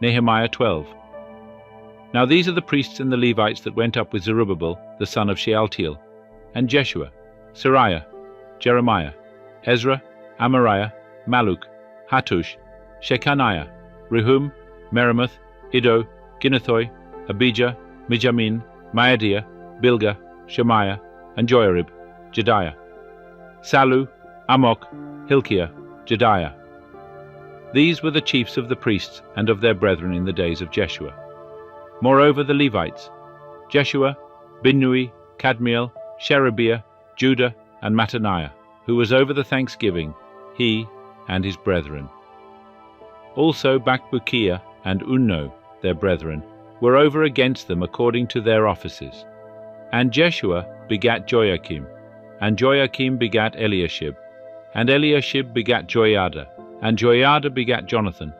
Nehemiah 12. Now these are the priests and the Levites that went up with Zerubbabel the son of Shealtiel, and Jeshua, Seraiah, Jeremiah, Ezra, Amariah, Malluch, Hattush, Shechaniah, Rehum, Meremoth, Iddo, Ginnethoi, Abijah, Mijamin, Maadiah, Bilgah, Shemaiah, and Joiarib, Jediah, Sallu, Amok, Hilkiah, Jediah. These were the chiefs of the priests and of their brethren in the days of Jeshua. Moreover the Levites, Jeshua, Binnui, Kadmiel, Sherebiah, Judah, and Mattaniah, who was over the thanksgiving, he and his brethren. Also Bakbukiah and Unno, their brethren, were over against them according to their offices. And Jeshua begat Joachim, and Joachim begat Eliashib, and Eliashib begat Joiada, and Joiada begat Jonathan,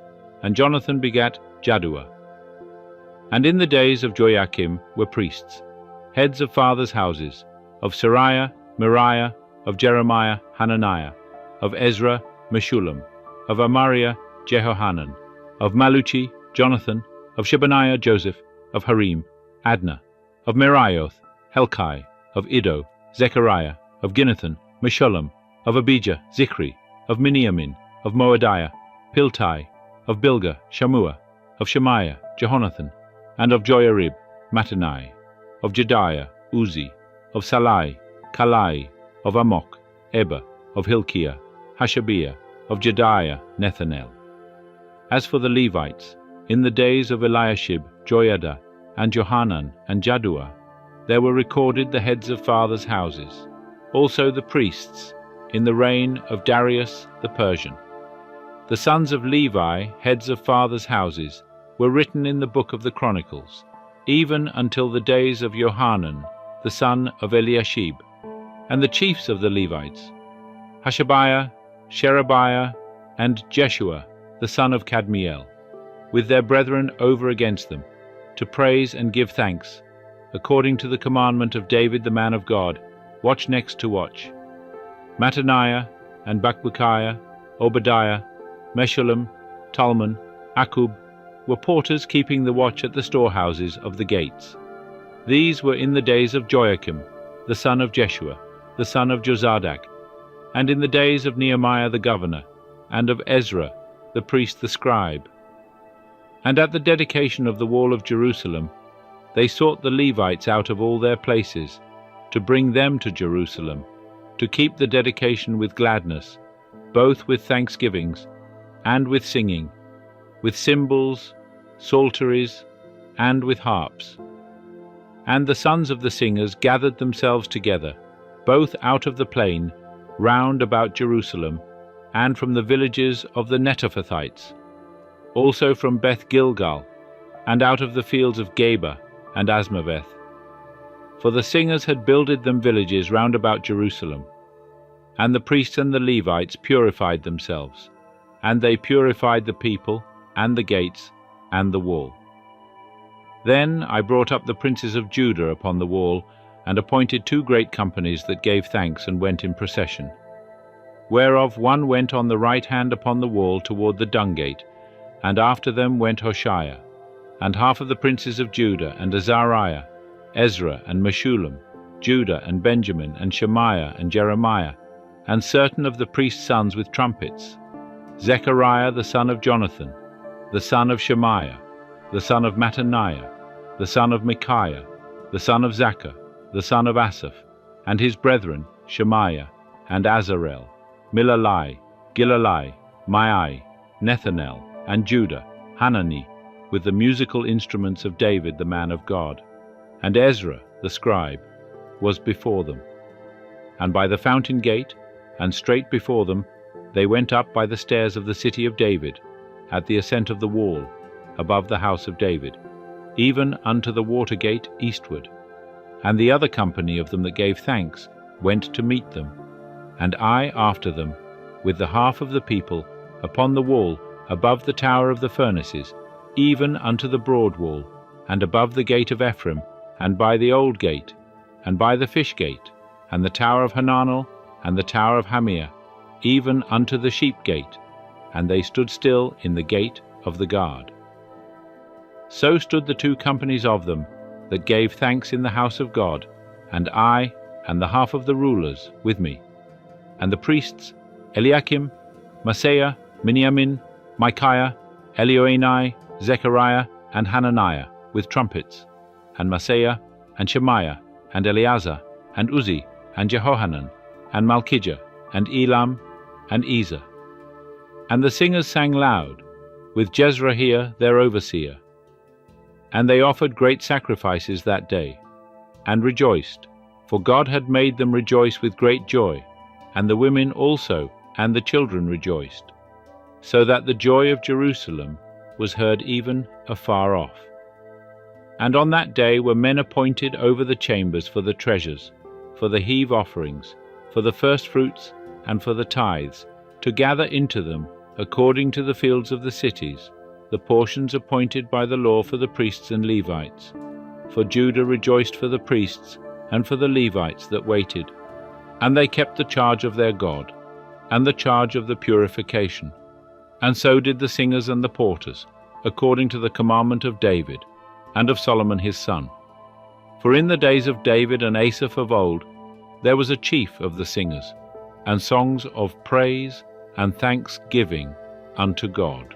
and Jonathan begat Jaddua. And in the days of Joachim were priests, heads of fathers' houses, of Seraiah, Miriah, of Jeremiah, Hananiah, of Ezra, Meshullam, of Amariah, Jehohanan, of Malluchi, Jonathan, of Shebaniah, Joseph, of Harim, Adna, of Meraioth, Helkai, of Iddo, Zechariah, of Ginnathan, Meshullam, of Abijah, Zichri, of Miniamin, of Moadiah, Piltai, of Bilgah, Shammua, of Shemaiah, Jehonathan, and of Joiarib, Mattenai, of Jediah, Uzi, of Salai, Kalai, of Amok, Eber, of Hilkiah, Hashabiah, of Jediah, Nethanel. As for the Levites, in the days of Eliashib, Joiada, and Johanan, and Jaddua, there were recorded the heads of fathers' houses, also the priests, in the reign of Darius the Persian. The sons of Levi, heads of fathers' houses, were written in the book of the Chronicles, even until the days of Johanan, the son of Eliashib, and the chiefs of the Levites, Hashabiah, Sherebiah, and Jeshua, the son of Kadmiel, with their brethren over against them, to praise and give thanks, according to the commandment of David the man of God, watch next to watch. Mattaniah and Bakbukiah, Obadiah, Meshullam, Talmon, Akkub, were porters keeping the watch at the storehouses of the gates. These were in the days of Joachim, the son of Jeshua, the son of Jozadak, and in the days of Nehemiah the governor, and of Ezra, the priest the scribe. And at the dedication of the wall of Jerusalem, they sought the Levites out of all their places, to bring them to Jerusalem, to keep the dedication with gladness, both with thanksgivings, and with singing, with cymbals, psalteries, and with harps. And the sons of the singers gathered themselves together, both out of the plain, round about Jerusalem, and from the villages of the Netophathites, also from Beth Gilgal, and out of the fields of Geba and Asmaveth. For the singers had builded them villages round about Jerusalem. And the priests and the Levites purified themselves, and they purified the people, and the gates, and the wall. Then I brought up the princes of Judah upon the wall, and appointed 2 great companies that gave thanks and went in procession, whereof one went on the right hand upon the wall toward the dung gate, and after them went Hoshea, and half of the princes of Judah, and Azariah, Ezra, and Meshullam, Judah, and Benjamin, and Shemaiah, and Jeremiah, and certain of the priests' sons with trumpets, Zechariah the son of Jonathan, the son of Shemaiah, the son of Mattaniah, the son of Micaiah, the son of Zaccur, the son of Asaph, and his brethren, Shemaiah, and Azarel, Milalai, Gilalai, Maai, Nethanel, and Judah, Hanani, with the musical instruments of David the man of God. And Ezra, the scribe, was before them. And by the fountain gate, and straight before them, they went up by the stairs of the city of David, at the ascent of the wall, above the house of David, even unto the water gate eastward. And the other company of them that gave thanks went to meet them, and I after them, with the half of the people, upon the wall above the tower of the furnaces, even unto the broad wall, and above the gate of Ephraim, and by the old gate, and by the fish gate, and the tower of Hananel, and the tower of Hamir, even unto the sheep gate, and they stood still in the gate of the guard. So stood the 2 companies of them that gave thanks in the house of God, and I and the half of the rulers with me. And the priests, Eliakim, Maaseiah, Miniamin, Micaiah, Elioenai, Zechariah, and Hananiah, with trumpets, and Maaseiah, and Shemaiah, and Eleazar, and Uzzi, and Jehohanan, and Malchijah, and Elam, and Ezer. And the singers sang loud, with Jezrahia their overseer. And they offered great sacrifices that day, and rejoiced, for God had made them rejoice with great joy, and the women also, and the children rejoiced, so that the joy of Jerusalem was heard even afar off. And on that day were men appointed over the chambers for the treasures, for the heave offerings, for the firstfruits, and for the tithes, to gather into them, according to the fields of the cities, the portions appointed by the law for the priests and Levites. For Judah rejoiced for the priests, and for the Levites that waited. And they kept the charge of their God, and the charge of the purification. And so did the singers and the porters, according to the commandment of David, and of Solomon his son. For in the days of David and Asaph of old, there was a chief of the singers, and songs of praise and thanksgiving unto God.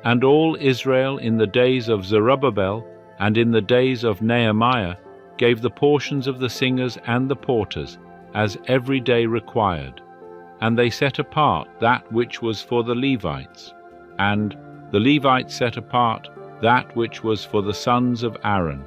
And all Israel in the days of Zerubbabel and in the days of Nehemiah gave the portions of the singers and the porters, as every day required. And they set apart that which was for the Levites, and the Levites set apart that which was for the sons of Aaron,